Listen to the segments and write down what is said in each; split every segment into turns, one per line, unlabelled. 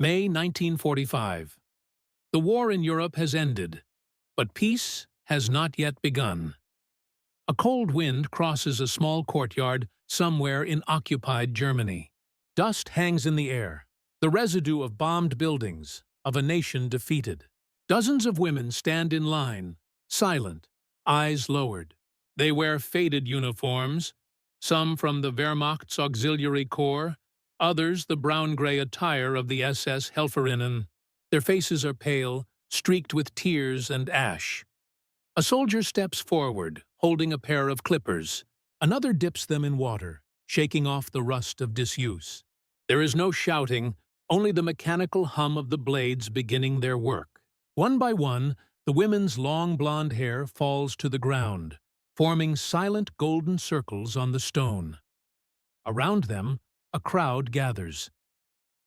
May 1945. The war in Europe has ended, but peace has not yet begun. A cold wind crosses a small courtyard somewhere in occupied Germany. Dust hangs in the air, the residue of bombed buildings, of a nation defeated. Dozens of women stand in line, silent, eyes lowered. They wear faded uniforms, some from the Wehrmacht's auxiliary corps, others the brown-gray attire of the SS Helferinnen. Their faces are pale, streaked with tears and ash. A soldier steps forward, holding a pair of clippers. Another dips them in water, shaking off the rust of disuse. There is no shouting, only the mechanical hum of the blades beginning their work. One by one, the women's long blonde hair falls to the ground, forming silent golden circles on the stone. Around them, a crowd gathers.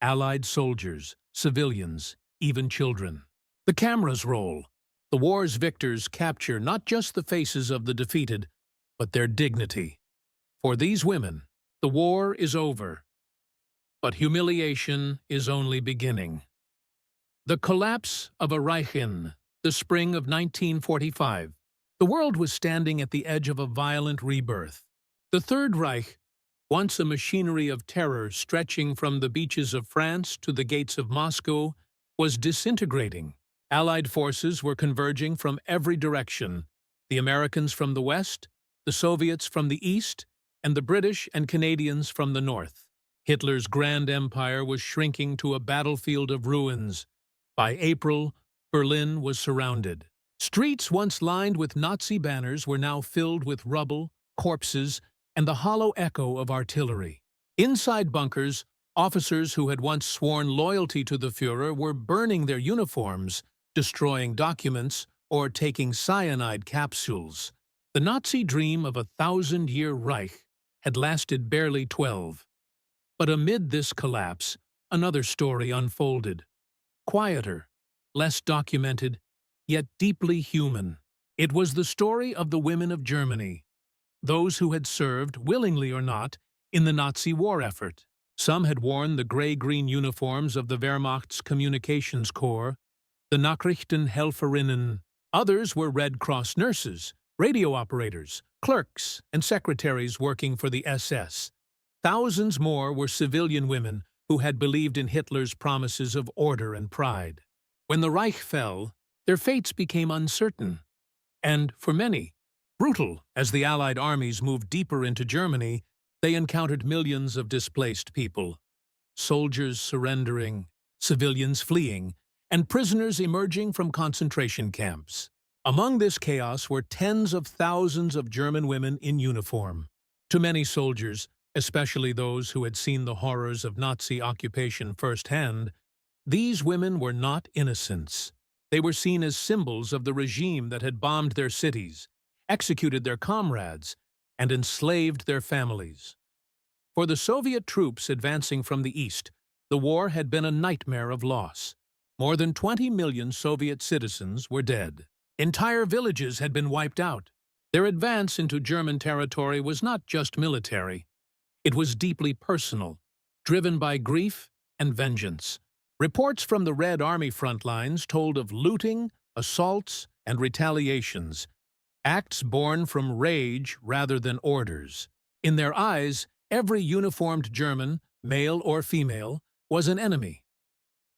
Allied soldiers, civilians, even children. The cameras roll. The war's victors capture not just the faces of the defeated, but their dignity. For these women, the war is over, but humiliation is only beginning. The collapse of a Reich in the spring of 1945. The world was standing at the edge of a violent rebirth. The Third Reich, once a machinery of terror stretching from the beaches of France to the gates of Moscow, was disintegrating. Allied forces were converging from every direction, the Americans from the west, the Soviets from the east, and the British and Canadians from the north. Hitler's grand empire was shrinking to a battlefield of ruins. By April, Berlin was surrounded. Streets once lined with Nazi banners were now filled with rubble, corpses, and the hollow echo of artillery. Inside bunkers, officers who had once sworn loyalty to the Führer were burning their uniforms, destroying documents, or taking cyanide capsules. The Nazi dream of a 1,000-year Reich had lasted barely 12. But amid this collapse, another story unfolded. Quieter, less documented, yet deeply human. It was the story of the women of Germany, those who had served, willingly or not, in the Nazi war effort. Some had worn the gray-green uniforms of the Wehrmacht's communications corps, the Nachrichtenhelferinnen. Others were Red Cross nurses, radio operators, clerks, and secretaries working for the SS. Thousands more were civilian women who had believed in Hitler's promises of order and pride. When the Reich fell, their fates became uncertain, and, for many, brutal. As the Allied armies moved deeper into Germany, they encountered millions of displaced people, soldiers surrendering, civilians fleeing, and prisoners emerging from concentration camps. Among this chaos were tens of thousands of German women in uniform. To many soldiers, especially those who had seen the horrors of Nazi occupation firsthand, these women were not innocents. They were seen as symbols of the regime that had bombed their cities, executed their comrades, and enslaved their families. For the Soviet troops advancing from the east, the war had been a nightmare of loss. More than 20 million Soviet citizens were dead. Entire villages had been wiped out. Their advance into German territory was not just military. It was deeply personal, driven by grief and vengeance. Reports from the Red Army front lines told of looting, assaults, and retaliations, acts born from rage rather than orders. In their eyes, every uniformed German, male or female, was an enemy.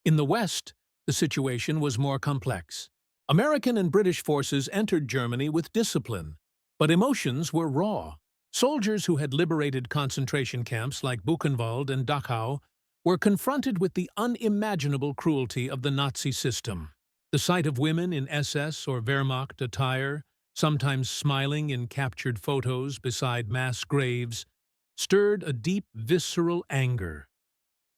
In the West, the situation was more complex. American and British forces entered Germany with discipline, but emotions were raw. Soldiers who had liberated concentration camps like Buchenwald and Dachau were confronted with the unimaginable cruelty of the Nazi system. The sight of women in SS or Wehrmacht attire, sometimes smiling in captured photos beside mass graves, stirred a deep visceral anger.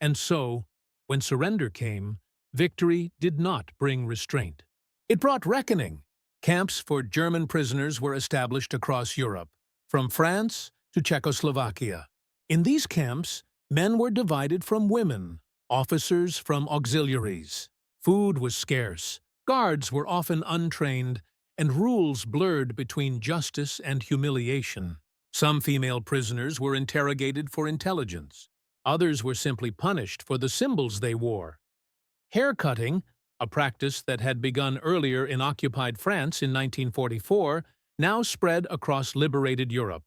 And so, when surrender came, victory did not bring restraint. It brought reckoning. Camps for German prisoners were established across Europe, from France to Czechoslovakia. In these camps, men were divided from women, officers from auxiliaries. Food was scarce, guards were often untrained, and rules blurred between justice and humiliation. Some female prisoners were interrogated for intelligence. Others were simply punished for the symbols they wore. Haircutting, a practice that had begun earlier in occupied France in 1944, now spread across liberated Europe.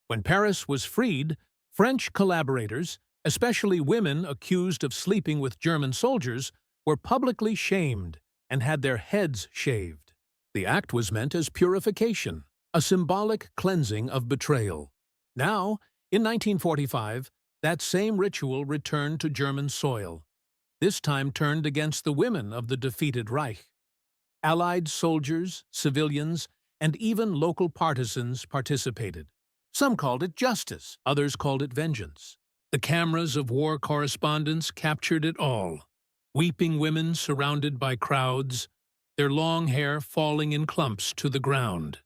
When Paris was freed, French collaborators, especially women accused of sleeping with German soldiers, were publicly shamed and had their heads shaved. The act was meant as purification, a symbolic cleansing of betrayal. Now, in 1945, that same ritual returned to German soil, this time turned against the women of the defeated Reich. Allied soldiers, civilians, and even local partisans participated. Some called it justice, others called it vengeance. The cameras of war correspondents captured it all. Weeping women surrounded by crowds, their long hair falling in clumps to the ground,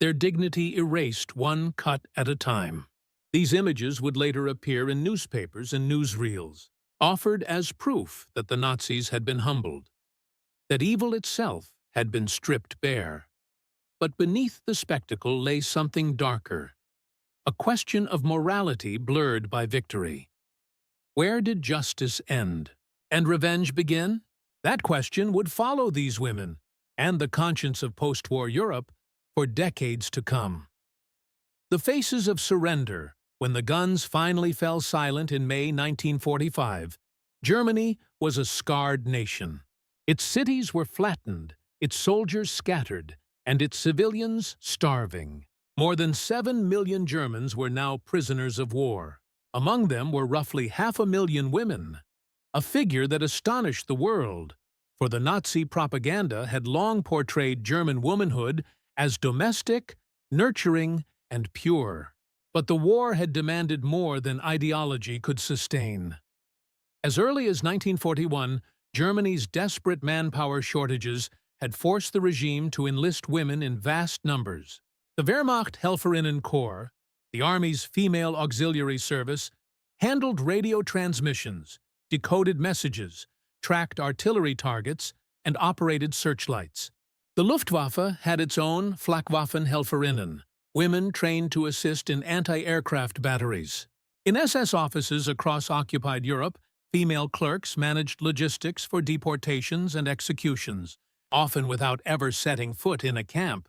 their dignity erased one cut at a time. These images would later appear in newspapers and newsreels, offered as proof that the Nazis had been humbled, that evil itself had been stripped bare. But beneath the spectacle lay something darker, a question of morality blurred by victory. Where did justice end and revenge begin? That question would follow these women and the conscience of post-war Europe for decades to come. The faces of surrender. When the guns finally fell silent in May 1945, Germany was a scarred nation. Its cities were flattened, its soldiers scattered, and its civilians starving. More than 7 million Germans were now prisoners of war. Among them were roughly 500,000 women, a figure that astonished the world, for the Nazi propaganda had long portrayed German womanhood as domestic, nurturing, and pure. But the war had demanded more than ideology could sustain. As early as 1941, Germany's desperate manpower shortages had forced the regime to enlist women in vast numbers. The Wehrmacht Helferinnen Corps, the Army's female auxiliary service, handled radio transmissions, decoded messages, tracked artillery targets, and operated searchlights. The Luftwaffe had its own Flakwaffenhelferinnen, women trained to assist in anti-aircraft batteries. In SS offices across occupied Europe, female clerks managed logistics for deportations and executions, often without ever setting foot in a camp.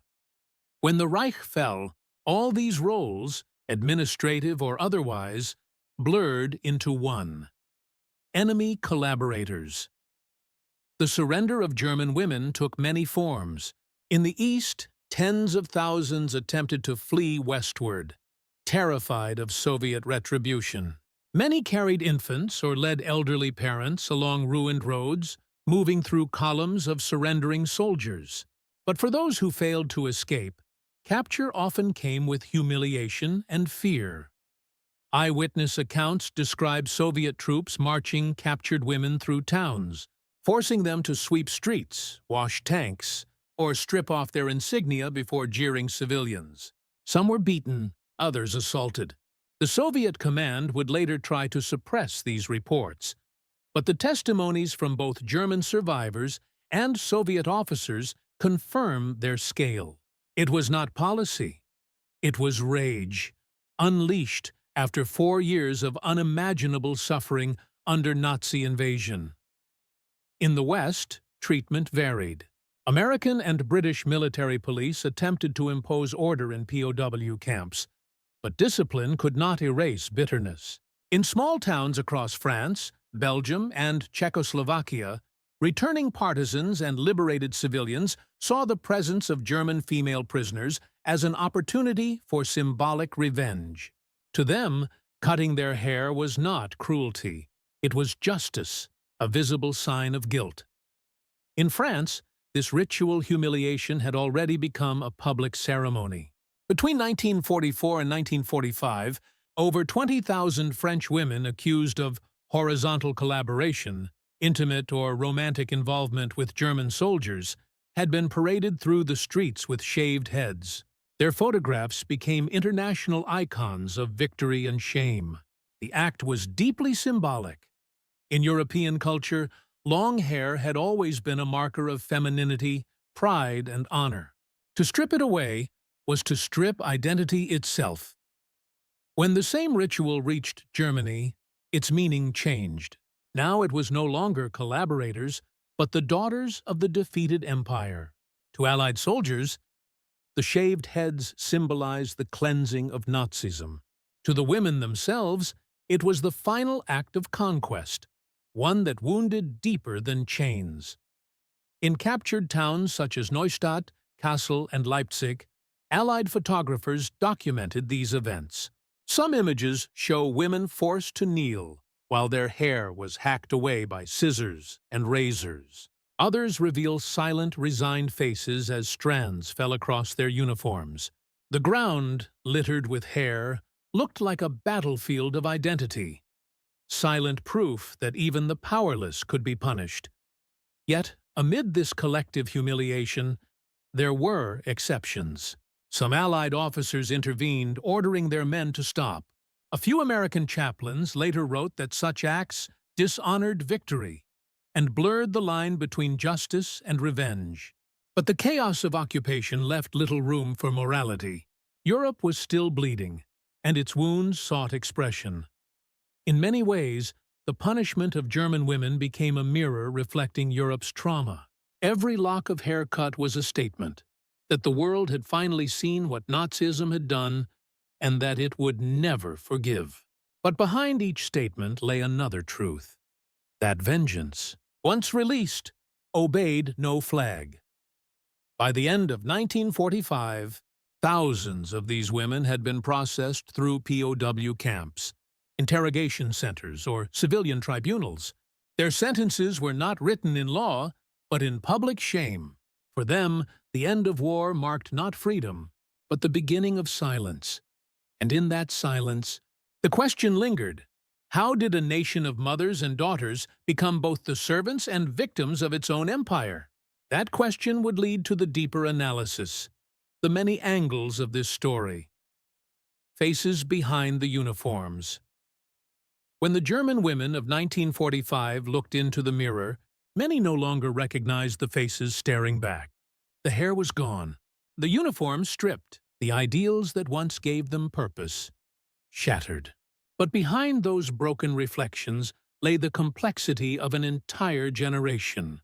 When the Reich fell, all these roles, administrative or otherwise, blurred into one: enemy collaborators. The surrender of German women took many forms. In the East, tens of thousands attempted to flee westward, terrified of Soviet retribution. Many carried infants or led elderly parents along ruined roads, moving through columns of surrendering soldiers. But for those who failed to escape, capture often came with humiliation and fear. Eyewitness accounts describe Soviet troops marching captured women through towns, forcing them to sweep streets, wash tanks, or strip off their insignia before jeering civilians. Some were beaten, others assaulted. The Soviet command would later try to suppress these reports, but the testimonies from both German survivors and Soviet officers confirm their scale. It was not policy. It was rage, unleashed after 4 years of unimaginable suffering under Nazi invasion. In the West, treatment varied. American and British military police attempted to impose order in POW camps, but discipline could not erase bitterness. In small towns across France, Belgium, and Czechoslovakia, returning partisans and liberated civilians saw the presence of German female prisoners as an opportunity for symbolic revenge. To them, cutting their hair was not cruelty. It was justice, a visible sign of guilt. In France, this ritual humiliation had already become a public ceremony. Between 1944 and 1945, over 20,000 French women accused of horizontal collaboration, intimate or romantic involvement with German soldiers, had been paraded through the streets with shaved heads. Their photographs became international icons of victory and shame. The act was deeply symbolic. In European culture, long hair had always been a marker of femininity, pride, and honor. To strip it away was to strip identity itself. When the same ritual reached Germany, its meaning changed. Now it was no longer collaborators, but the daughters of the defeated empire. To Allied soldiers, the shaved heads symbolized the cleansing of Nazism. To the women themselves, it was the final act of conquest, one that wounded deeper than chains. In captured towns such as Neustadt, Kassel, and Leipzig, Allied photographers documented these events. Some images show women forced to kneel while their hair was hacked away by scissors and razors. Others reveal silent, resigned faces as strands fell across their uniforms. The ground, littered with hair, looked like a battlefield of identity, silent proof that even the powerless could be punished. Yet, amid this collective humiliation, there were exceptions. Some Allied officers intervened, ordering their men to stop. A few American chaplains later wrote that such acts dishonored victory and blurred the line between justice and revenge. But the chaos of occupation left little room for morality. Europe was still bleeding, and its wounds sought expression. In many ways, the punishment of German women became a mirror reflecting Europe's trauma. Every lock of hair cut was a statement that the world had finally seen what Nazism had done and that it would never forgive. But behind each statement lay another truth: that vengeance, once released, obeyed no flag. By the end of 1945, thousands of these women had been processed through POW camps, interrogation centers, or civilian tribunals. Their sentences were not written in law, but in public shame. For them, the end of war marked not freedom, but the beginning of silence. And in that silence, the question lingered: how did a nation of mothers and daughters become both the servants and victims of its own empire? That question would lead to the deeper analysis, the many angles of this story. Faces behind the uniforms. When the German women of 1945 looked into the mirror, many no longer recognized the faces staring back. The hair was gone, the uniforms stripped, the ideals that once gave them purpose shattered. But behind those broken reflections lay the complexity of an entire generation.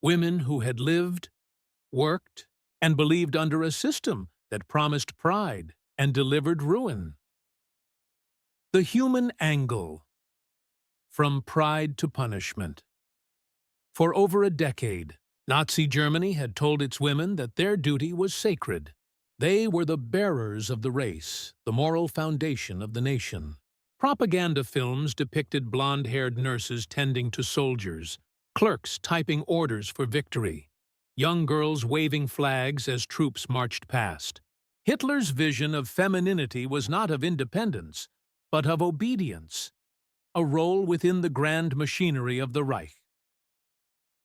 Women who had lived, worked, and believed under a system that promised pride and delivered ruin. The human angle. From pride to punishment. For over a decade, Nazi Germany had told its women that their duty was sacred. They were the bearers of the race, the moral foundation of the nation. Propaganda films depicted blonde-haired nurses tending to soldiers, clerks typing orders for victory, young girls waving flags as troops marched past. Hitler's vision of femininity was not of independence, but of obedience, a role within the grand machinery of the Reich.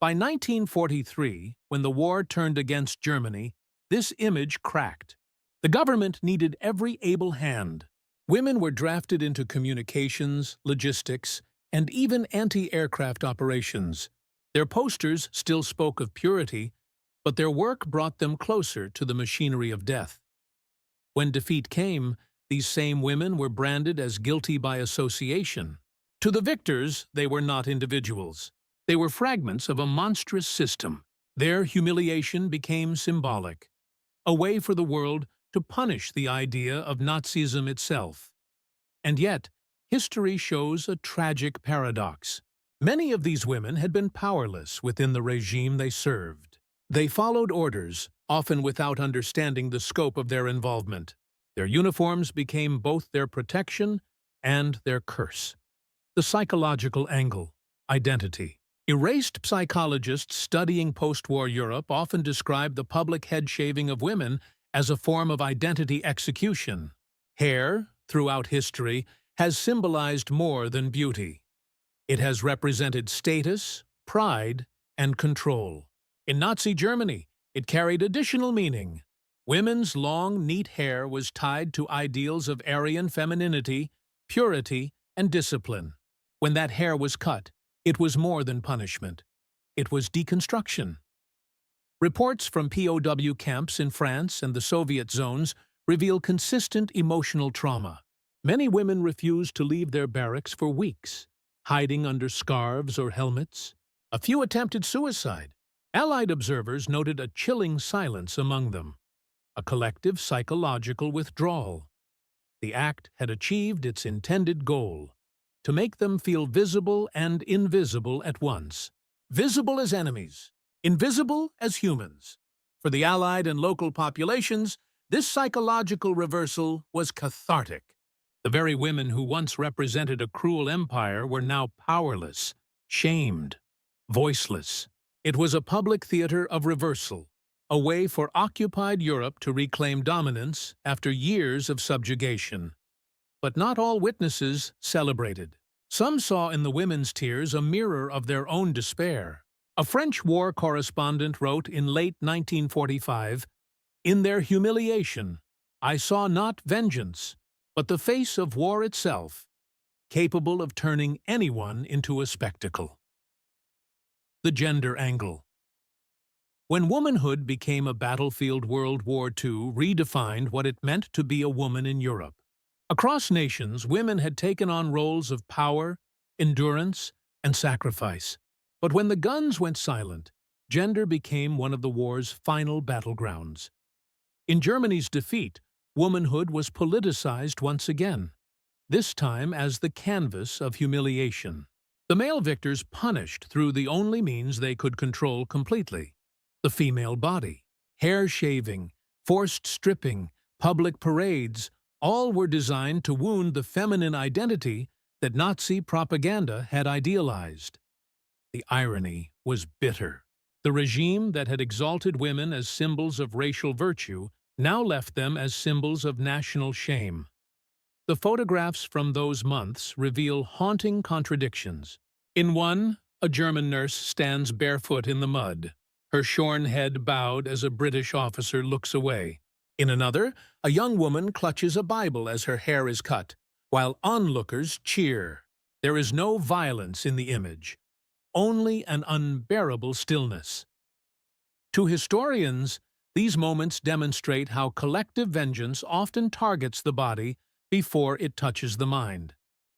By 1943, when the war turned against Germany, this image cracked. The government needed every able hand. Women were drafted into communications, logistics, and even anti-aircraft operations. Their posters still spoke of purity, but their work brought them closer to the machinery of death. When defeat came, these same women were branded as guilty by association. To the victors, they were not individuals. They were fragments of a monstrous system. Their humiliation became symbolic, a way for the world to punish the idea of Nazism itself. And yet, history shows a tragic paradox. Many of these women had been powerless within the regime they served. They followed orders, often without understanding the scope of their involvement. Their uniforms became both their protection and their curse. The psychological angle, identity. Erased psychologists studying post-war Europe often describe the public head-shaving of women as a form of identity execution. Hair, throughout history, has symbolized more than beauty. It has represented status, pride, and control. In Nazi Germany, it carried additional meaning. Women's long, neat hair was tied to ideals of Aryan femininity, purity, and discipline. When that hair was cut, it was more than punishment. It was deconstruction. Reports from POW camps in France and the Soviet zones reveal consistent emotional trauma. Many women refused to leave their barracks for weeks. hiding under scarves or helmets. A few attempted suicide. Allied observers noted a chilling silence among them, a collective psychological withdrawal. The act had achieved its intended goal, to make them feel visible and invisible at once. Visible as enemies, invisible as humans. For the Allied and local populations, this psychological reversal was cathartic. The very women who once represented a cruel empire were now powerless, shamed, voiceless. It was a public theater of reversal, a way for occupied Europe to reclaim dominance after years of subjugation. But not all witnesses celebrated. Some saw in the women's tears a mirror of their own despair. A French war correspondent wrote in late 1945, "In their humiliation, I saw not vengeance, but the face of war itself, capable of turning anyone into a spectacle." The gender angle. When womanhood became a battlefield, World War II redefined what it meant to be a woman in Europe. Across nations, women had taken on roles of power, endurance, and sacrifice. But when the guns went silent, gender became one of the war's final battlegrounds. In Germany's defeat, womanhood was politicized once again, this time as the canvas of humiliation. The male victors punished through the only means they could control completely: the female body. Hair shaving, forced stripping, public parades, all were designed to wound the feminine identity that Nazi propaganda had idealized. The irony was bitter. The regime that had exalted women as symbols of racial virtue now left them as symbols of national shame. The photographs from those months reveal haunting contradictions. In one, a German nurse stands barefoot in the mud, her shorn head bowed as a British officer looks away. In another, a young woman clutches a Bible as her hair is cut, while onlookers cheer. There is no violence in the image, only an unbearable stillness. To historians, these moments demonstrate how collective vengeance often targets the body before it touches the mind.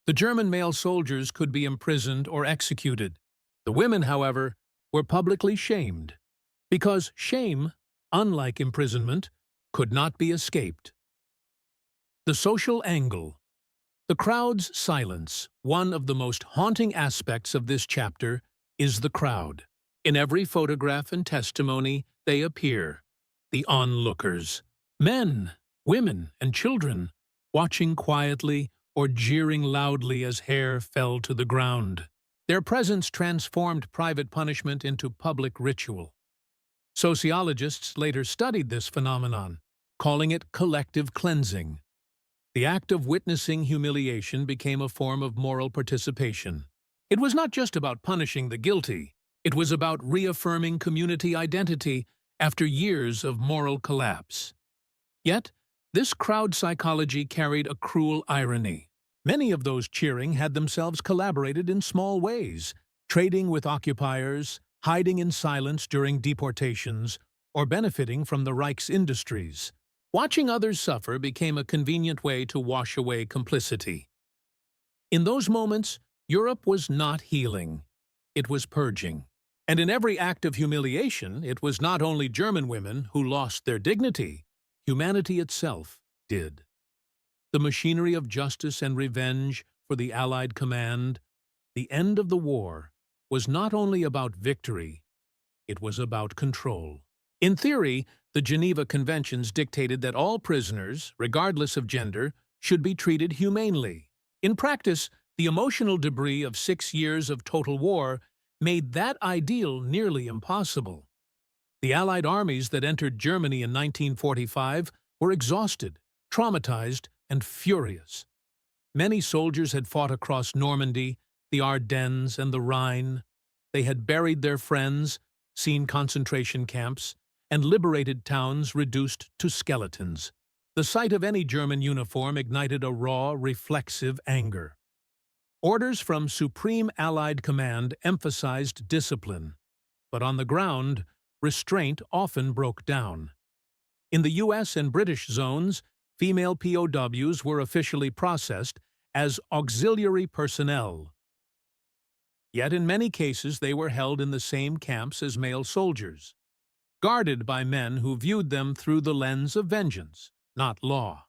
The German male soldiers could be imprisoned or executed. The women, however, were publicly shamed, because shame, unlike imprisonment, could not be escaped. The social angle. The crowd's silence. One of the most haunting aspects of this chapter is the crowd. In every photograph and testimony, they appear. The onlookers. Men, women, and children, watching quietly or jeering loudly as hair fell to the ground. Their presence transformed private punishment into public ritual. Sociologists later studied this phenomenon, calling it collective cleansing. The act of witnessing humiliation became a form of moral participation. It was not just about punishing the guilty. It was about reaffirming community identity after years of moral collapse. Yet, this crowd psychology carried a cruel irony. Many of those cheering had themselves collaborated in small ways, trading with occupiers, hiding in silence during deportations, or benefiting from the Reich's industries. Watching others suffer became a convenient way to wash away complicity. In those moments, Europe was not healing. It was purging. And in every act of humiliation, it was not only German women who lost their dignity. Humanity itself did. The machinery of justice and revenge for the Allied command, the end of the war, was not only about victory, it was about control. In theory, the Geneva Conventions dictated that all prisoners, regardless of gender, should be treated humanely. In practice, the emotional debris of 6 years of total war made that ideal nearly impossible. The Allied armies that entered Germany in 1945 were exhausted, traumatized, and furious. Many soldiers had fought across Normandy, the Ardennes, and the Rhine. They had buried their friends, seen concentration camps, and liberated towns reduced to skeletons. The sight of any German uniform ignited a raw, reflexive anger. Orders from Supreme Allied Command emphasized discipline, but on the ground, restraint often broke down. In the U.S. and British zones, female POWs were officially processed as auxiliary personnel. Yet in many cases they were held in the same camps as male soldiers, guarded by men who viewed them through the lens of vengeance, not law.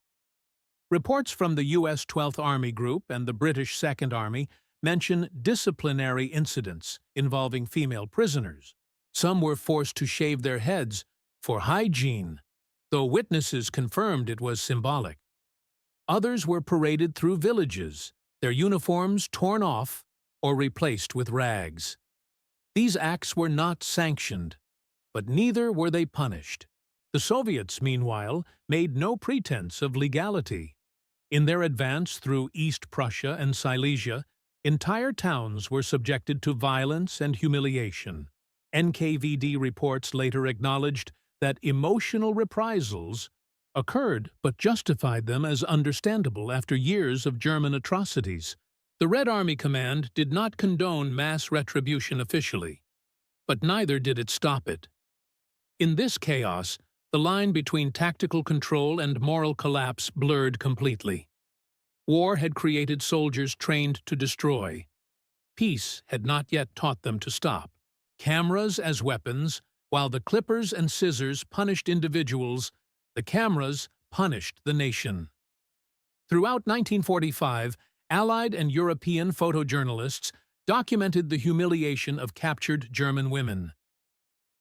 Reports from the U.S. 12th Army Group and the British Second Army mention disciplinary incidents involving female prisoners. Some were forced to shave their heads for hygiene, though witnesses confirmed it was symbolic. Others were paraded through villages, their uniforms torn off or replaced with rags. These acts were not sanctioned, but neither were they punished. The Soviets, meanwhile, made no pretense of legality. In their advance through East Prussia and Silesia, entire towns were subjected to violence and humiliation. NKVD reports later acknowledged that emotional reprisals occurred but justified them as understandable after years of German atrocities. The Red Army Command did not condone mass retribution officially, but neither did it stop it. In this chaos, the line between tactical control and moral collapse blurred completely. War had created soldiers trained to destroy. Peace had not yet taught them to stop. Cameras as weapons, while the clippers and scissors punished individuals, the cameras punished the nation. Throughout 1945, Allied and European photojournalists documented the humiliation of captured German women.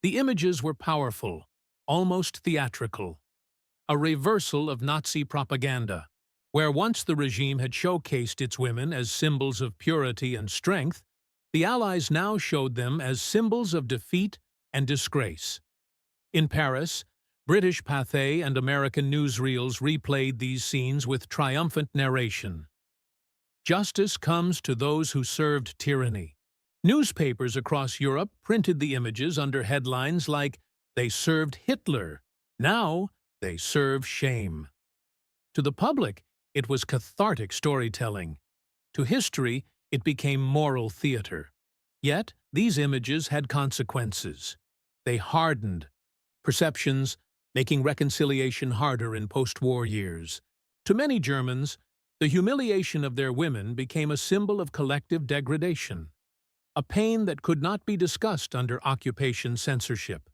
The images were powerful, almost theatrical, a reversal of Nazi propaganda. Where once the regime had showcased its women as symbols of purity and strength, the Allies now showed them as symbols of defeat and disgrace. In Paris, British Pathé and American newsreels replayed these scenes with triumphant narration. Justice comes to those who served tyranny. Newspapers across Europe printed the images under headlines like, "They served Hitler. Now they serve shame." To the public, it was cathartic storytelling. To history, it became moral theater. Yet, these images had consequences. They hardened perceptions, making reconciliation harder in post-war years. To many Germans, the humiliation of their women became a symbol of collective degradation, a pain that could not be discussed under occupation censorship.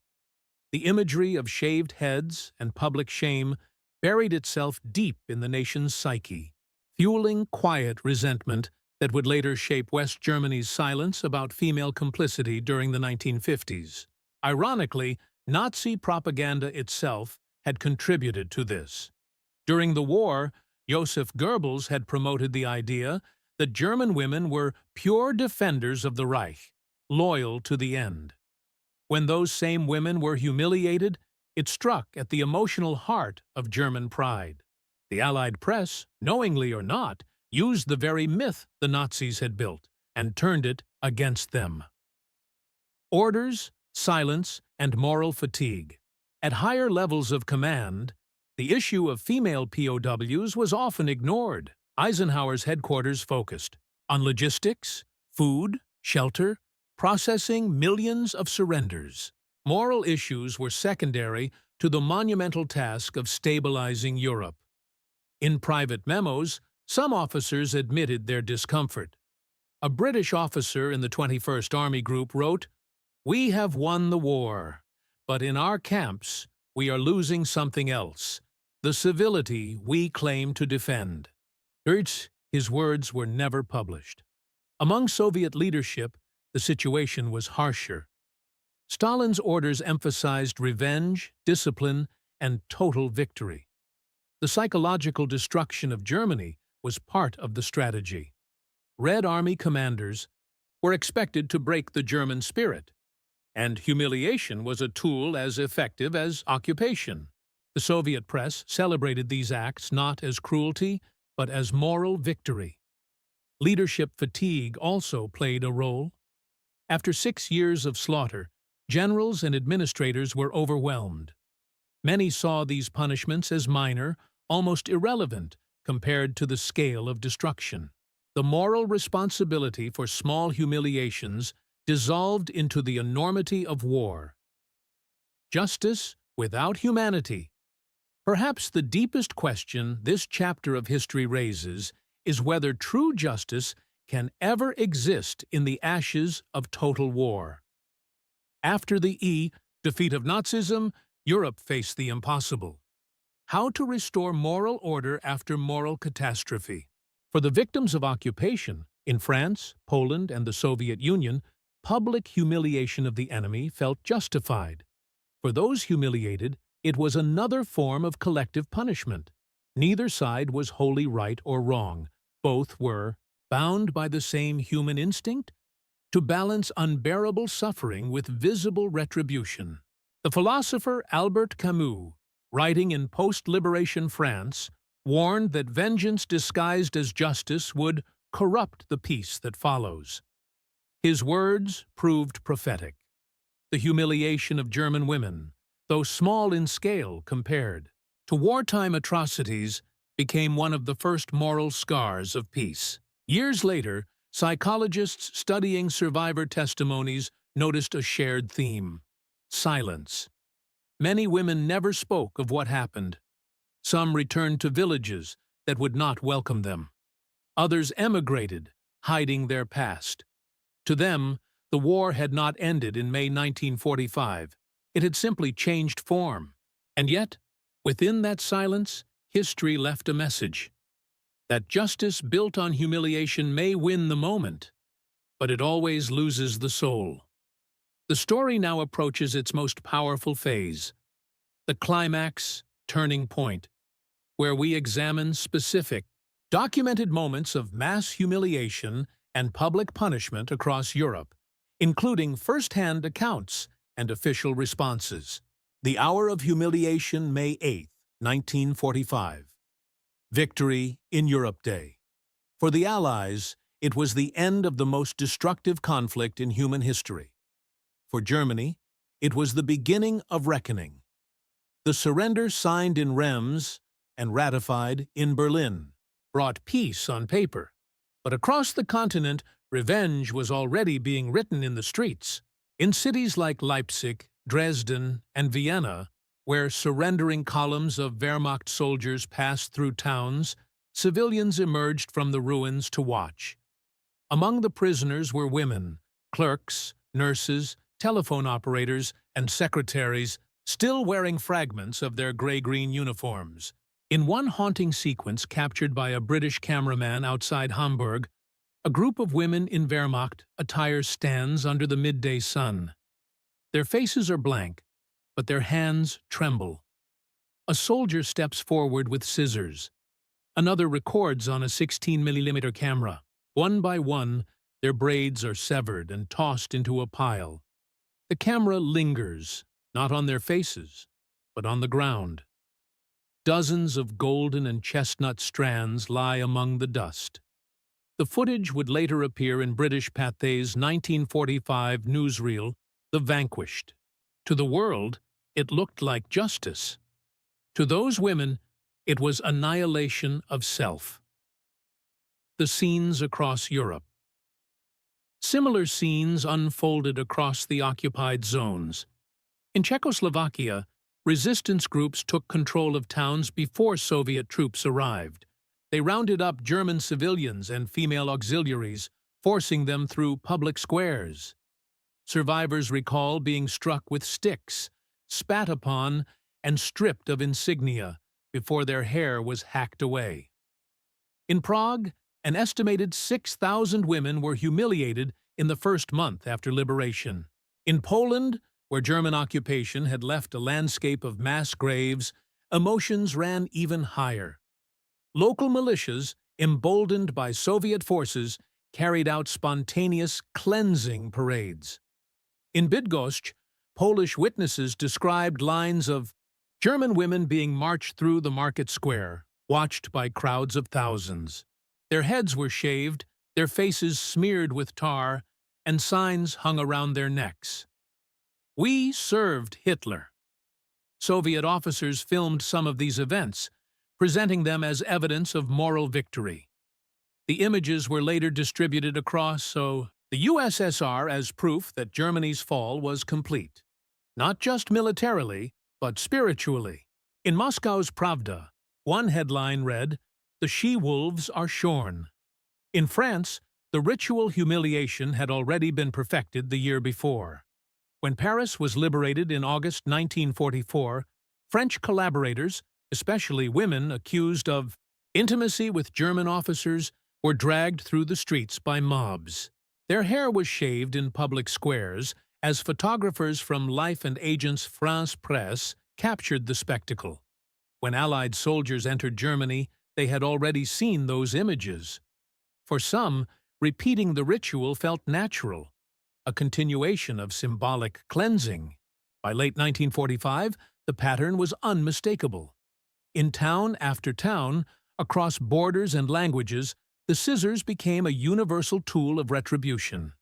The imagery of shaved heads and public shame buried itself deep in the nation's psyche, fueling quiet resentment that would later shape West Germany's silence about female complicity during the 1950s. Ironically, Nazi propaganda itself had contributed to this. During the war, Joseph Goebbels had promoted the idea that German women were pure defenders of the Reich, loyal to the end. When those same women were humiliated, it struck at the emotional heart of German pride. The Allied press, knowingly or not, used the very myth the Nazis had built and turned it against them. Orders, silence, and moral fatigue. At higher levels of command, the issue of female POWs was often ignored. Eisenhower's headquarters focused on logistics, food, shelter, processing millions of surrenders. Moral issues were secondary to the monumental task of stabilizing Europe. In private memos, some officers admitted their discomfort. A British officer in the 21st Army Group wrote, "We have won the war, but in our camps we are losing something else, the civility we claim to defend." His words were never published. Among Soviet leadership, the situation was harsher. Stalin's orders emphasized revenge, discipline, and total victory. The psychological destruction of Germany was part of the strategy. Red Army commanders were expected to break the German spirit, and humiliation was a tool as effective as occupation. The Soviet press celebrated these acts not as cruelty, but as moral victory. Leadership fatigue also played a role. After 6 years of slaughter, generals and administrators were overwhelmed. Many saw these punishments as minor, almost irrelevant, compared to the scale of destruction. The moral responsibility for small humiliations dissolved into the enormity of war. Justice without humanity. Perhaps the deepest question this chapter of history raises is whether true justice can ever exist in the ashes of total war. After the defeat of Nazism, Europe faced the impossible. How to restore moral order after moral catastrophe. For the victims of occupation, in France, Poland, and the Soviet Union, public humiliation of the enemy felt justified. For those humiliated, it was another form of collective punishment. Neither side was wholly right or wrong. Both were bound by the same human instinct to balance unbearable suffering with visible retribution. The philosopher Albert Camus, writing in post-liberation France, warned that vengeance disguised as justice would corrupt the peace that follows. His words proved prophetic. The humiliation of German women, though small in scale compared to wartime atrocities, became one of the first moral scars of peace. Years later, psychologists studying survivor testimonies noticed a shared theme: silence. Many women never spoke of what happened. Some returned to villages that would not welcome them. Others emigrated, hiding their past. To them, the war had not ended in May 1945. It had simply changed form. And yet, within that silence, history left a message: that justice built on humiliation may win the moment, but it always loses the soul. The story now approaches its most powerful phase, the climax, turning point, where we examine specific, documented moments of mass humiliation and public punishment across Europe, including first-hand accounts and official responses. The Hour of Humiliation, May 8, 1945. Victory in Europe Day. For the Allies, it was the end of the most destructive conflict in human history. For Germany, it was the beginning of reckoning. The surrender signed in Reims and ratified in Berlin brought peace on paper, but across the continent, revenge was already being written in the streets. In cities like Leipzig, Dresden, and Vienna, where surrendering columns of Wehrmacht soldiers passed through towns, civilians emerged from the ruins to watch. Among the prisoners were women, clerks, nurses, telephone operators, and secretaries, still wearing fragments of their gray-green uniforms. In one haunting sequence captured by a British cameraman outside Hamburg, a group of women in Wehrmacht attire stands under the midday sun. Their faces are blank, but their hands tremble. A soldier steps forward with scissors. Another records on a 16mm camera. One by one, their braids are severed and tossed into a pile. The camera lingers, not on their faces, but on the ground. Dozens of golden and chestnut strands lie among the dust. The footage would later appear in British Pathé's 1945 newsreel, The Vanquished. To the world, it looked like justice. To those women, it was annihilation of self. The scenes across Europe. Similar scenes unfolded across the occupied zones. In Czechoslovakia, resistance groups took control of towns before Soviet troops arrived. They rounded up German civilians and female auxiliaries, forcing them through public squares. Survivors recall being struck with sticks, spat upon, and stripped of insignia before their hair was hacked away. In Prague, an estimated 6,000 women were humiliated in the first month after liberation. In Poland, where German occupation had left a landscape of mass graves, emotions ran even higher. Local militias, emboldened by Soviet forces, carried out spontaneous cleansing parades. In Bydgoszcz, Polish witnesses described lines of German women being marched through the market square, watched by crowds of thousands. Their heads were shaved, their faces smeared with tar, and signs hung around their necks. "We served Hitler." Soviet officers filmed some of these events, presenting them as evidence of moral victory. The images were later distributed across the USSR as proof that Germany's fall was complete. Not just militarily, but spiritually. In Moscow's Pravda, one headline read, "The she-wolves are shorn." In France, The ritual humiliation had already been perfected the year before. When Paris was liberated in August 1944, French collaborators, especially women accused of intimacy with German officers, were dragged through the streets by mobs. Their hair was shaved in public squares as photographers from Life and Agence France Presse captured the spectacle. When Allied soldiers entered Germany, they had already seen those images. For some, repeating the ritual felt natural, a continuation of symbolic cleansing. By late 1945, the pattern was unmistakable. In town after town, across borders and languages, the scissors became a universal tool of retribution.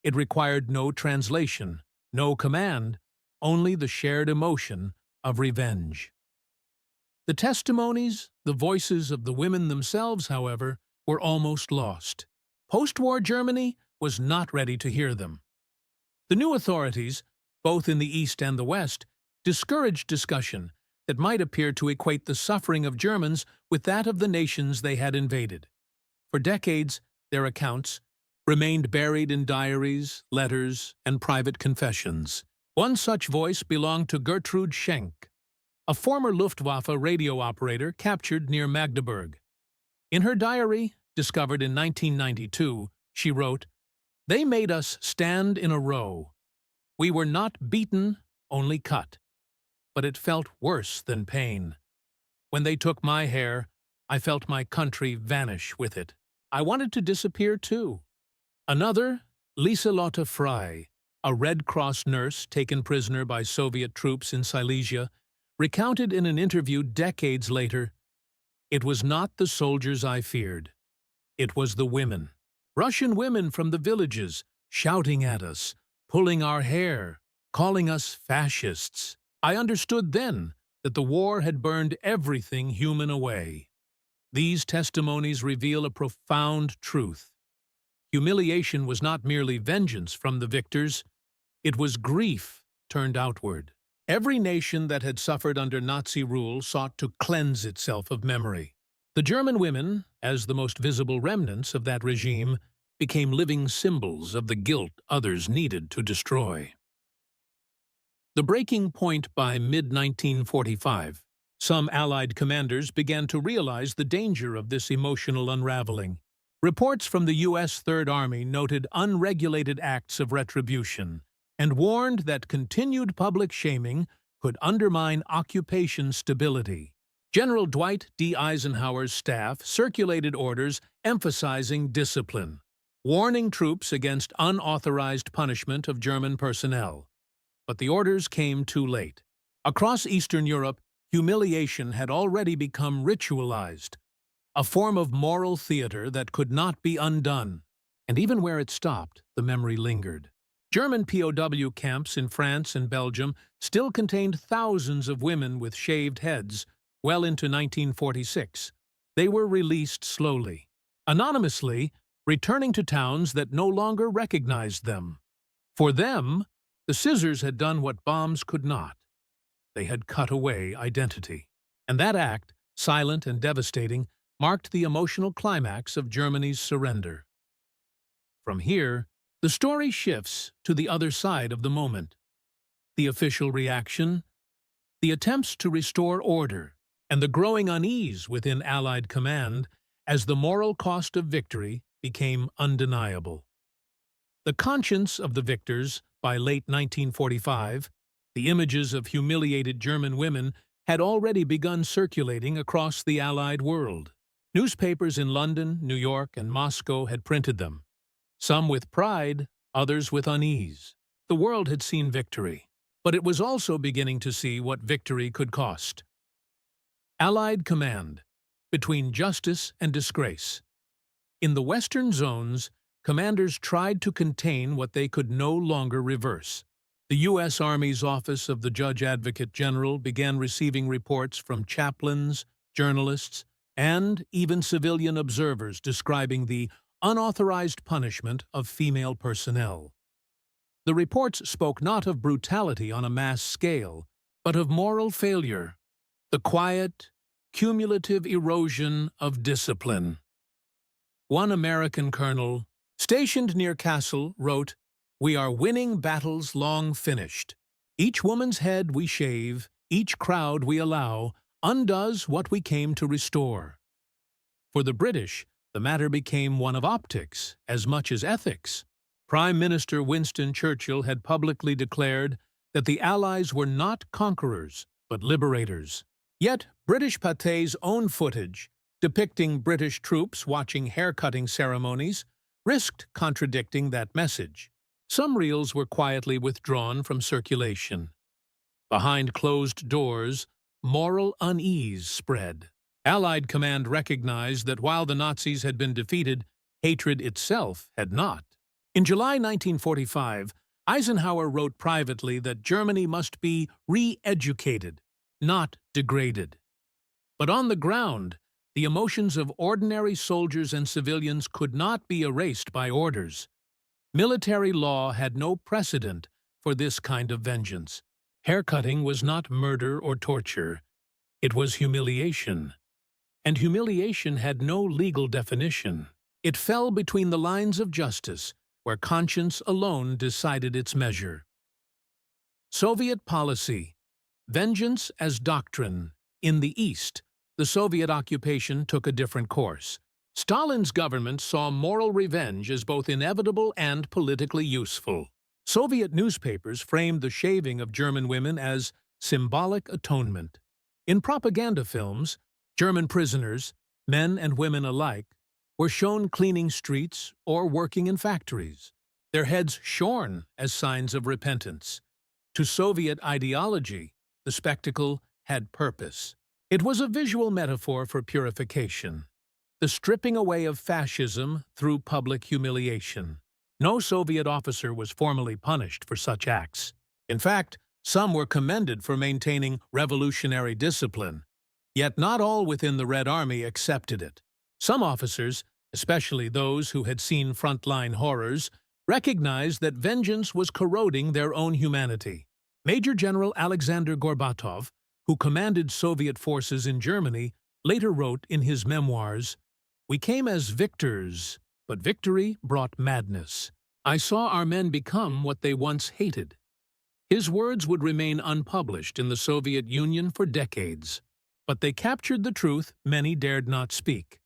It required no translation, no command, only the shared emotion of revenge. The testimonies, the voices of the women themselves, however, were almost lost. Post-war Germany was not ready to hear them. The new authorities, both in the East and the West, discouraged discussion that might appear to equate the suffering of Germans with that of the nations they had invaded. For decades, their accounts remained buried in diaries, letters, and private confessions. One such voice belonged to Gertrude Schenk, a former Luftwaffe radio operator captured near Magdeburg. In her diary, discovered in 1992, she wrote, "They made us stand in a row. We were not beaten, only cut. But it felt worse than pain. When they took my hair, I felt my country vanish with it. I wanted to disappear too." Another, Lieselotte Frey, a Red Cross nurse taken prisoner by Soviet troops in Silesia, recounted in an interview decades later, "It was not the soldiers I feared. It was the women. Russian women from the villages, shouting at us, pulling our hair, calling us fascists. I understood then that the war had burned everything human away." These testimonies reveal a profound truth. Humiliation was not merely vengeance from the victors, it was grief turned outward. Every nation that had suffered under Nazi rule sought to cleanse itself of memory. The German women, as the most visible remnants of that regime, became living symbols of the guilt others needed to destroy. The breaking point by mid-1945, some Allied commanders began to realize the danger of this emotional unraveling. Reports from the U.S. Third Army noted unregulated acts of retribution and warned that continued public shaming could undermine occupation stability. General Dwight D. Eisenhower's staff circulated orders emphasizing discipline, warning troops against unauthorized punishment of German personnel. But the orders came too late. Across Eastern Europe, humiliation had already become ritualized, a form of moral theater that could not be undone. And even where it stopped, the memory lingered. German POW camps in France and Belgium still contained thousands of women with shaved heads well into 1946. They were released slowly, anonymously, returning to towns that no longer recognized them. For them, the scissors had done what bombs could not. They had cut away identity. And that act, silent and devastating, marked the emotional climax of Germany's surrender. From here, the story shifts to the other side of the moment. The official reaction, the attempts to restore order, and the growing unease within Allied command as the moral cost of victory became undeniable. The conscience of the victors, by late 1945, the images of humiliated German women had already begun circulating across the Allied world. Newspapers in London, New York, and Moscow had printed them, some with pride, others with unease. The world had seen victory, but it was also beginning to see what victory could cost. Allied command, between justice and disgrace. In the Western zones, commanders tried to contain what they could no longer reverse. The U.S. Army's Office of the Judge Advocate General began receiving reports from chaplains, journalists, and even civilian observers describing the unauthorized punishment of female personnel. The reports spoke not of brutality on a mass scale, but of moral failure, the quiet, cumulative erosion of discipline. One American colonel, Stationed near Kassel, wrote, "We are winning battles long finished. Each woman's head we shave, each crowd we allow, undoes what we came to restore." For the British, the matter became one of optics as much as ethics. Prime Minister Winston Churchill had publicly declared that the Allies were not conquerors, but liberators. Yet British Paté's own footage, depicting British troops watching haircutting ceremonies, risked contradicting that message. Some reels were quietly withdrawn from circulation. Behind closed doors, moral unease spread. Allied command recognized that while the Nazis had been defeated, hatred itself had not. In July 1945, Eisenhower wrote privately that Germany must be re-educated, not degraded. But on the ground, the emotions of ordinary soldiers and civilians could not be erased by orders. Military law had no precedent for this kind of vengeance. Haircutting was not murder or torture. It was humiliation. And humiliation had no legal definition. It fell between the lines of justice, where conscience alone decided its measure. Soviet policy. Vengeance as doctrine. In the East, the Soviet occupation took a different course. Stalin's government saw moral revenge as both inevitable and politically useful. Soviet newspapers framed the shaving of German women as symbolic atonement. In propaganda films, German prisoners, men and women alike, were shown cleaning streets or working in factories, their heads shorn as signs of repentance. To Soviet ideology, the spectacle had purpose. It was a visual metaphor for purification, the stripping away of fascism through public humiliation. No Soviet officer was formally punished for such acts. In fact, some were commended for maintaining revolutionary discipline. Yet not all within the Red Army accepted it. Some officers, especially those who had seen frontline horrors, recognized that vengeance was corroding their own humanity. Major General Alexander Gorbatov, who commanded Soviet forces in Germany, later wrote in his memoirs, "We came as victors, but victory brought madness. I saw our men become what they once hated." His words would remain unpublished in the Soviet Union for decades. But they captured the truth many dared not speak,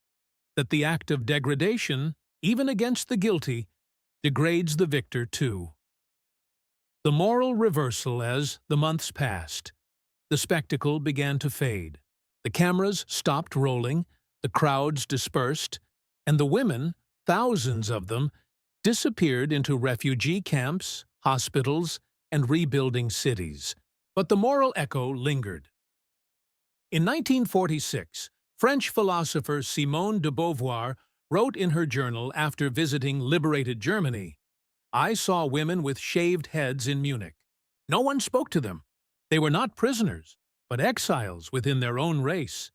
that the act of degradation, even against the guilty, degrades the victor too. The moral reversal as the months passed. The spectacle began to fade. The cameras stopped rolling, the crowds dispersed, and the women, thousands of them, disappeared into refugee camps, hospitals, and rebuilding cities. But the moral echo lingered. In 1946, French philosopher Simone de Beauvoir wrote in her journal after visiting liberated Germany, "I saw women with shaved heads in Munich. No one spoke to them. They were not prisoners, but exiles within their own race."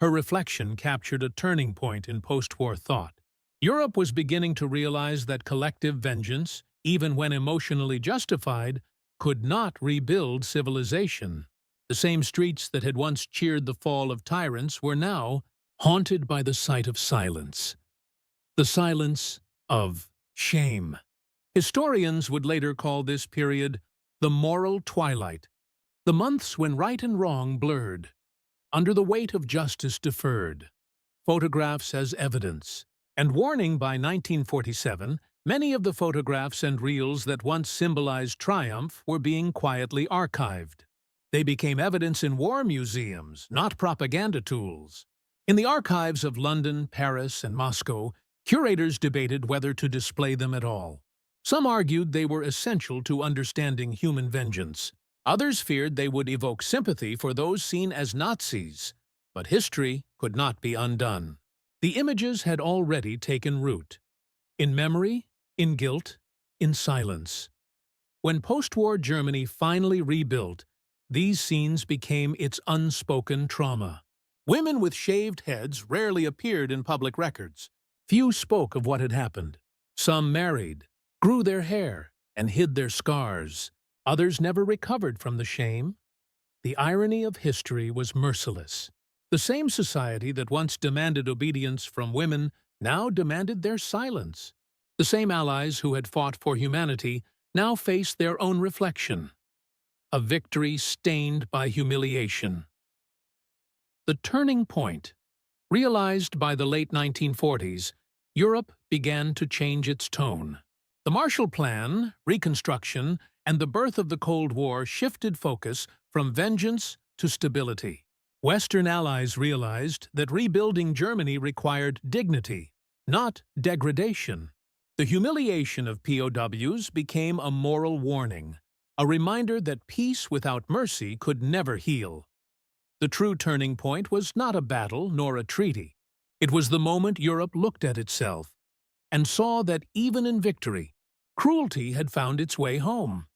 Her reflection captured a turning point in post-war thought. Europe was beginning to realize that collective vengeance, even when emotionally justified, could not rebuild civilization. The same streets that had once cheered the fall of tyrants were now haunted by the sight of silence. The silence of shame. Historians would later call this period the moral twilight, the months when right and wrong blurred, under the weight of justice deferred, photographs as evidence. And warning, by 1947, many of the photographs and reels that once symbolized triumph were being quietly archived. They became evidence in war museums, not propaganda tools. In the archives of London, Paris, and Moscow, curators debated whether to display them at all. Some argued they were essential to understanding human vengeance. Others feared they would evoke sympathy for those seen as Nazis. But history could not be undone. The images had already taken root. In memory, in guilt, in silence. When post-war Germany finally rebuilt, these scenes became its unspoken trauma. Women with shaved heads rarely appeared in public records. Few spoke of what had happened. Some married, grew their hair, and hid their scars. Others never recovered from the shame. The irony of history was merciless. The same society that once demanded obedience from women now demanded their silence. The same allies who had fought for humanity now faced their own reflection, a victory stained by humiliation. The turning point. Realized by the late 1940s, Europe began to change its tone. The Marshall Plan, Reconstruction, and the birth of the Cold War shifted focus from vengeance to stability. Western allies realized that rebuilding Germany required dignity, not degradation. The humiliation of POWs became a moral warning, a reminder that peace without mercy could never heal. The true turning point was not a battle nor a treaty. It was the moment Europe looked at itself and saw that even in victory, cruelty had found its way home.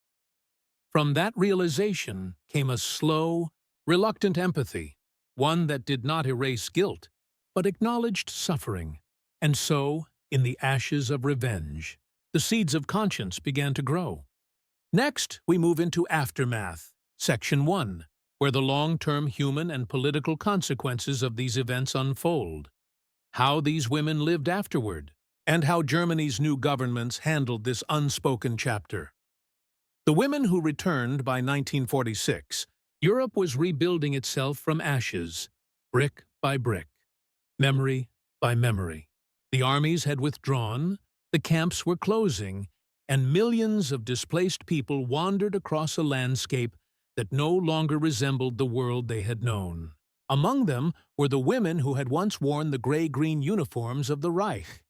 From that realization came a slow, reluctant empathy, one that did not erase guilt, but acknowledged suffering. And so, in the ashes of revenge, the seeds of conscience began to grow. Next, we move into Aftermath, Section 1, where the long-term human and political consequences of these events unfold. How these women lived afterward, and how Germany's new governments handled this unspoken chapter. The women who returned by 1946, Europe was rebuilding itself from ashes, brick by brick, memory by memory. The armies had withdrawn, the camps were closing, and millions of displaced people wandered across a landscape that no longer resembled the world they had known. Among them were the women who had once worn the gray-green uniforms of the Reich,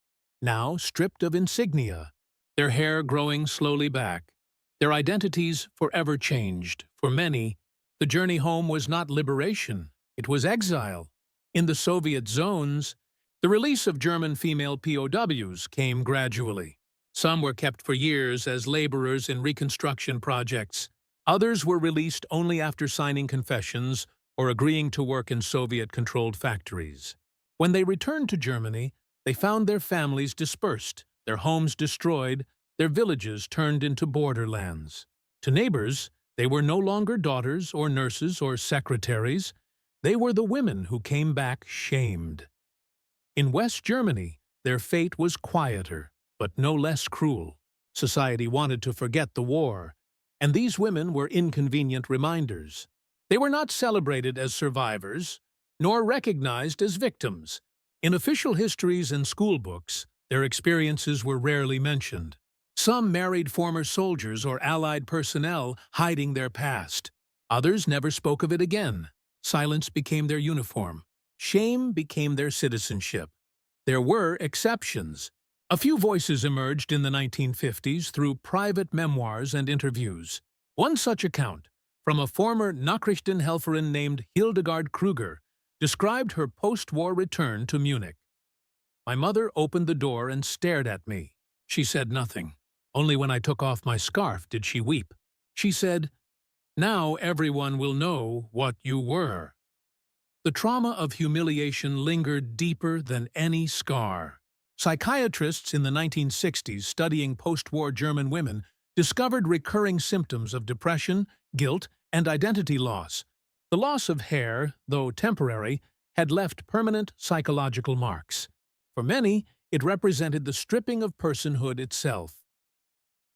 now stripped of insignia, their hair growing slowly back, their identities forever changed. For many, the journey home was not liberation, it was exile. In the Soviet zones, the release of German female POWs came gradually. Some were kept for years as laborers in reconstruction projects. Others were released only after signing confessions or agreeing to work in Soviet-controlled factories. When they returned to Germany, they found their families dispersed, their homes destroyed, their villages turned into borderlands. To neighbors, they were no longer daughters or nurses or secretaries. They were the women who came back shamed. In West Germany, their fate was quieter, but no less cruel. Society wanted to forget the war, and these women were inconvenient reminders. They were not celebrated as survivors, nor recognized as victims. In official histories and school books, their experiences were rarely mentioned. Some married former soldiers or Allied personnel hiding their past. Others never spoke of it again. Silence became their uniform. Shame became their citizenship. There were exceptions. A few voices emerged in the 1950s through private memoirs and interviews. One such account, from a former Nachrichtenhelferin named Hildegard Kruger, described her post-war return to Munich. My mother opened the door and stared at me. She said nothing. Only when I took off my scarf did she weep. She said, "Now everyone will know what you were." The trauma of humiliation lingered deeper than any scar. Psychiatrists in the 1960s studying post-war German women discovered recurring symptoms of depression, guilt, and identity loss. The loss of hair, though temporary, had left permanent psychological marks. For many, it represented the stripping of personhood itself.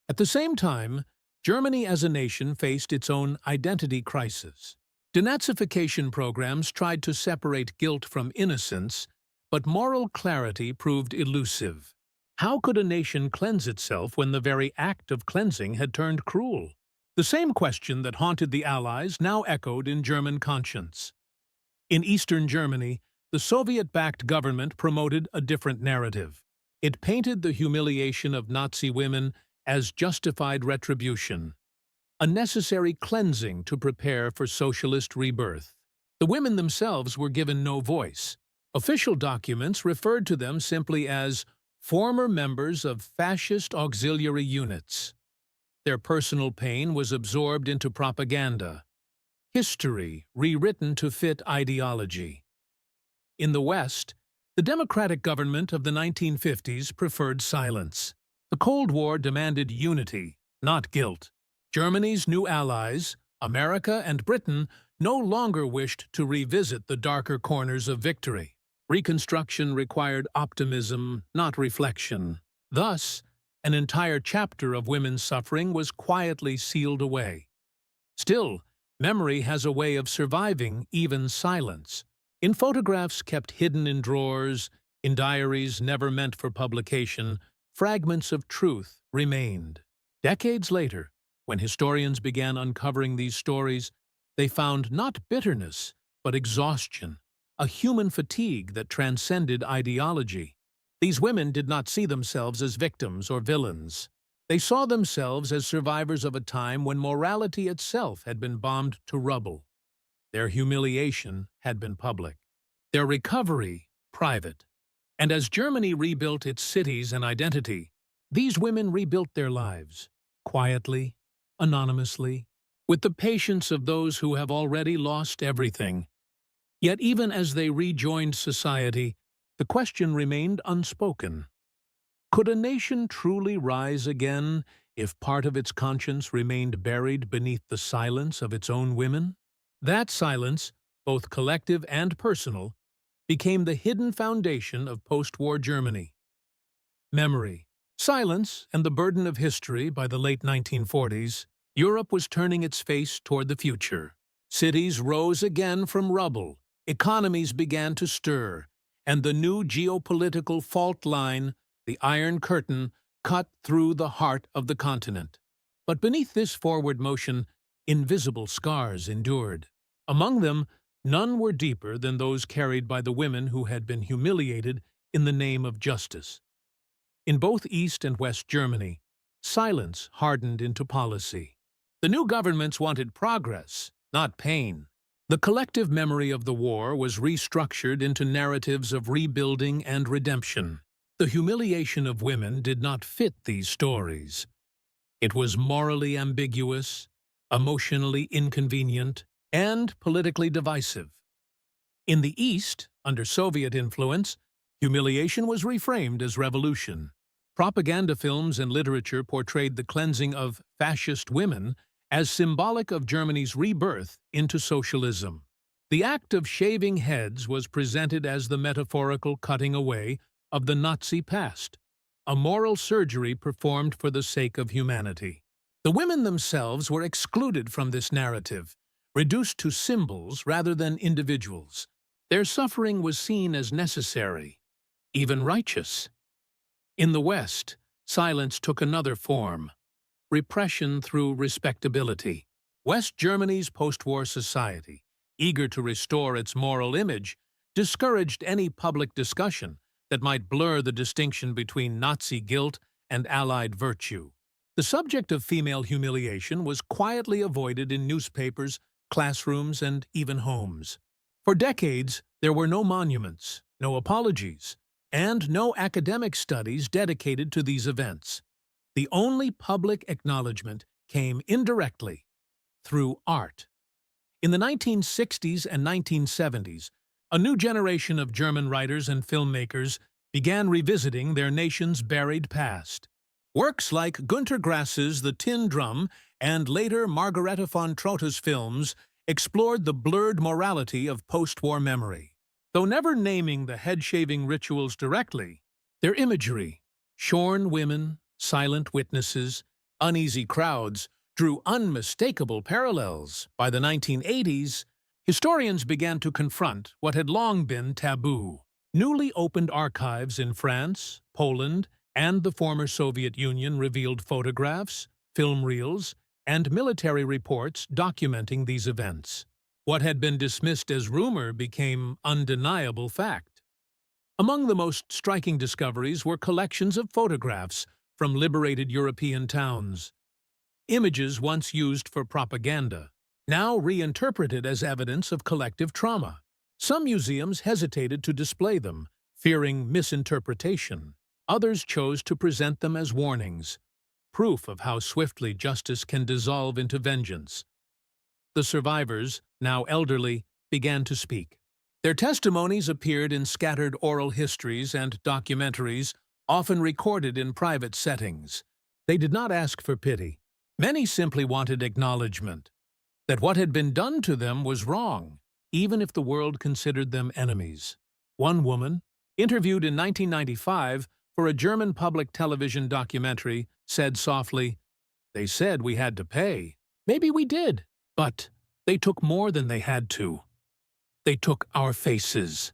At the same time, Germany as a nation faced its own identity crisis. Denazification programs tried to separate guilt from innocence, but moral clarity proved elusive. How could a nation cleanse itself when the very act of cleansing had turned cruel? The same question that haunted the Allies now echoed in German conscience. In Eastern Germany, the Soviet-backed government promoted a different narrative. It painted the humiliation of Nazi women as justified retribution, a necessary cleansing to prepare for socialist rebirth. The women themselves were given no voice. Official documents referred to them simply as former members of fascist auxiliary units. Their personal pain was absorbed into propaganda, history rewritten to fit ideology. In the West, the democratic government of the 1950s preferred silence. The Cold War demanded unity, not guilt. Germany's new allies, America and Britain, no longer wished to revisit the darker corners of victory. Reconstruction required optimism, not reflection. Thus, an entire chapter of women's suffering was quietly sealed away. Still, memory has a way of surviving even silence. In photographs kept hidden in drawers, in diaries never meant for publication, fragments of truth remained. Decades later, when historians began uncovering these stories, they found not bitterness, but exhaustion, a human fatigue that transcended ideology. These women did not see themselves as victims or villains. They saw themselves as survivors of a time when morality itself had been bombed to rubble. Their humiliation had been public, their recovery private. And as Germany rebuilt its cities and identity, these women rebuilt their lives, quietly, anonymously, with the patience of those who have already lost everything. Yet even as they rejoined society, the question remained unspoken. Could a nation truly rise again if part of its conscience remained buried beneath the silence of its own women? That silence, both collective and personal, became the hidden foundation of post-war Germany. Memory, silence, and the burden of history. By the late 1940s, Europe was turning its face toward the future. Cities rose again from rubble, economies began to stir, and the new geopolitical fault line, the Iron Curtain, cut through the heart of the continent. But beneath this forward motion, invisible scars endured. Among them, none were deeper than those carried by the women who had been humiliated in the name of justice. In both East and West Germany, silence hardened into policy. The new governments wanted progress, not pain. The collective memory of the war was restructured into narratives of rebuilding and redemption. The humiliation of women did not fit these stories. It was morally ambiguous, emotionally inconvenient, and politically divisive. In the East, under Soviet influence, humiliation was reframed as revolution. Propaganda films and literature portrayed the cleansing of fascist women as symbolic of Germany's rebirth into socialism. The act of shaving heads was presented as the metaphorical cutting away of the Nazi past, a moral surgery performed for the sake of humanity. The women themselves were excluded from this narrative, reduced to symbols rather than individuals. Their suffering was seen as necessary, even righteous. In the West, silence took another form: repression through respectability. West Germany's post-war society, eager to restore its moral image, discouraged any public discussion that might blur the distinction between Nazi guilt and Allied virtue. The subject of female humiliation was quietly avoided in newspapers, classrooms, and even homes. For decades, there were no monuments, no apologies, and no academic studies dedicated to these events. The only public acknowledgement came indirectly, through art. In the 1960s and 1970s, a new generation of German writers and filmmakers began revisiting their nation's buried past. Works like Günter Grass's The Tin Drum and later Margarete von Trotte's films explored the blurred morality of post-war memory. Though never naming the head-shaving rituals directly, their imagery, shorn women, silent witnesses, uneasy crowds, drew unmistakable parallels. By the 1980s, historians began to confront what had long been taboo. Newly opened archives in France, Poland, and the former Soviet Union revealed photographs, film reels, and military reports documenting these events. What had been dismissed as rumor became undeniable fact. Among the most striking discoveries were collections of photographs from liberated European towns. Images once used for propaganda, now reinterpreted as evidence of collective trauma. Some museums hesitated to display them, fearing misinterpretation. Others chose to present them as warnings, proof of how swiftly justice can dissolve into vengeance. The survivors, now elderly, began to speak. Their testimonies appeared in scattered oral histories and documentaries, often recorded in private settings. They did not ask for pity. Many simply wanted acknowledgement, that what had been done to them was wrong, even if the world considered them enemies. One woman, interviewed in 1995, for a German public television documentary, said softly, "They said we had to pay. Maybe we did, but they took more than they had to. They took our faces."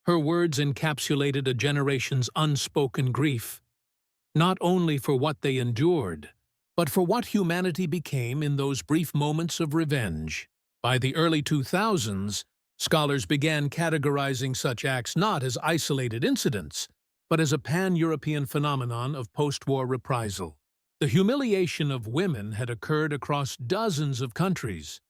Her words encapsulated a generation's unspoken grief, not only for what they endured, but for what humanity became in those brief moments of revenge. By the early 2000s, scholars began categorizing such acts not as isolated incidents, but as a pan-European phenomenon of post-war reprisal. The humiliation of women had occurred across dozens of countries: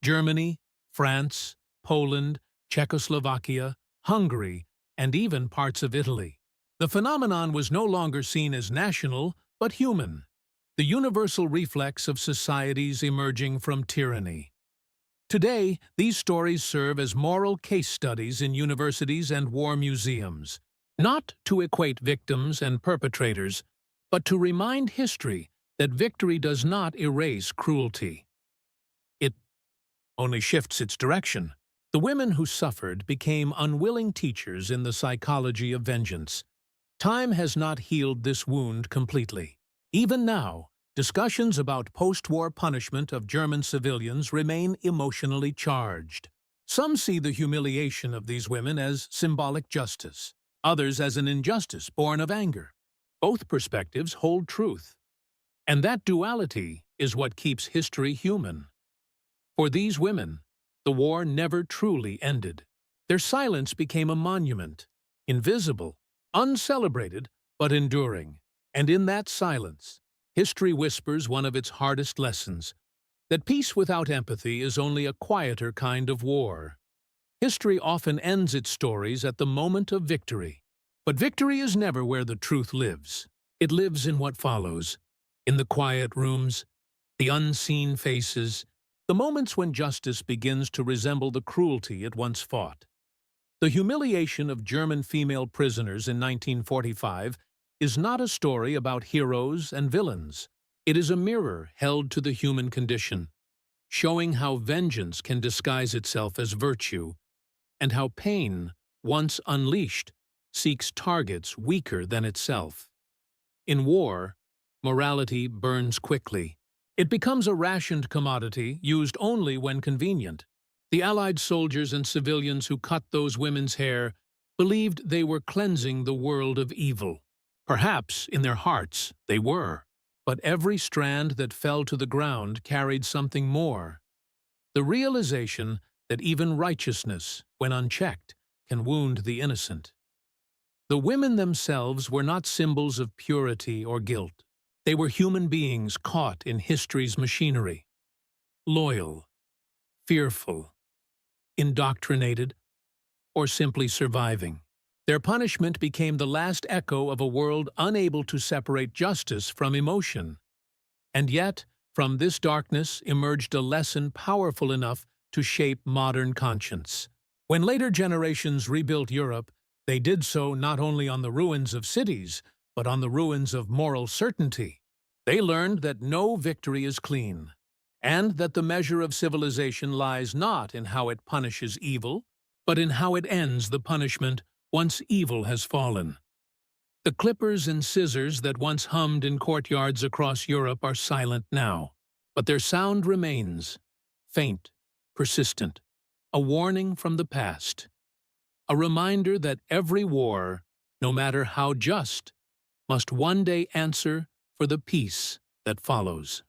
Germany, France, Poland, Czechoslovakia, Hungary, and even parts of Italy. The phenomenon was no longer seen as national, but human, the universal reflex of societies emerging from tyranny. Today, these stories serve as moral case studies in universities and war museums, not to equate victims and perpetrators, but to remind history that victory does not erase cruelty. It only shifts its direction. The women who suffered became unwilling teachers in the psychology of vengeance. Time has not healed this wound completely. Even now, discussions about post-war punishment of German civilians remain emotionally charged. Some see the humiliation of these women as symbolic justice, others as an injustice born of anger. Both perspectives hold truth, and that duality is what keeps history human. For these women, the war never truly ended. Their silence became a monument, invisible, uncelebrated, but enduring. And in that silence, history whispers one of its hardest lessons, that peace without empathy is only a quieter kind of war. History often ends its stories at the moment of victory. But victory is never where the truth lives. It lives in what follows, in the quiet rooms, the unseen faces, the moments when justice begins to resemble the cruelty it once fought. The humiliation of German female prisoners in 1945 is not a story about heroes and villains. It is a mirror held to the human condition, showing how vengeance can disguise itself as virtue, and how pain, once unleashed, seeks targets weaker than itself. In war, morality burns quickly. It becomes a rationed commodity used only when convenient. The Allied soldiers and civilians who cut those women's hair believed they were cleansing the world of evil. Perhaps, in their hearts, they were. But every strand that fell to the ground carried something more: the realization that even righteousness, when unchecked, can wound the innocent. The women themselves were not symbols of purity or guilt. They were human beings caught in history's machinery. Loyal, fearful, indoctrinated, or simply surviving. Their punishment became the last echo of a world unable to separate justice from emotion. And yet, from this darkness emerged a lesson powerful enough to shape modern conscience. When later generations rebuilt Europe, they did so not only on the ruins of cities, but on the ruins of moral certainty. They learned that no victory is clean, and that the measure of civilization lies not in how it punishes evil, but in how it ends the punishment once evil has fallen. The clippers and scissors that once hummed in courtyards across Europe are silent now, but their sound remains, faint, persistent, a warning from the past, a reminder that every war, no matter how just, must one day answer for the peace that follows.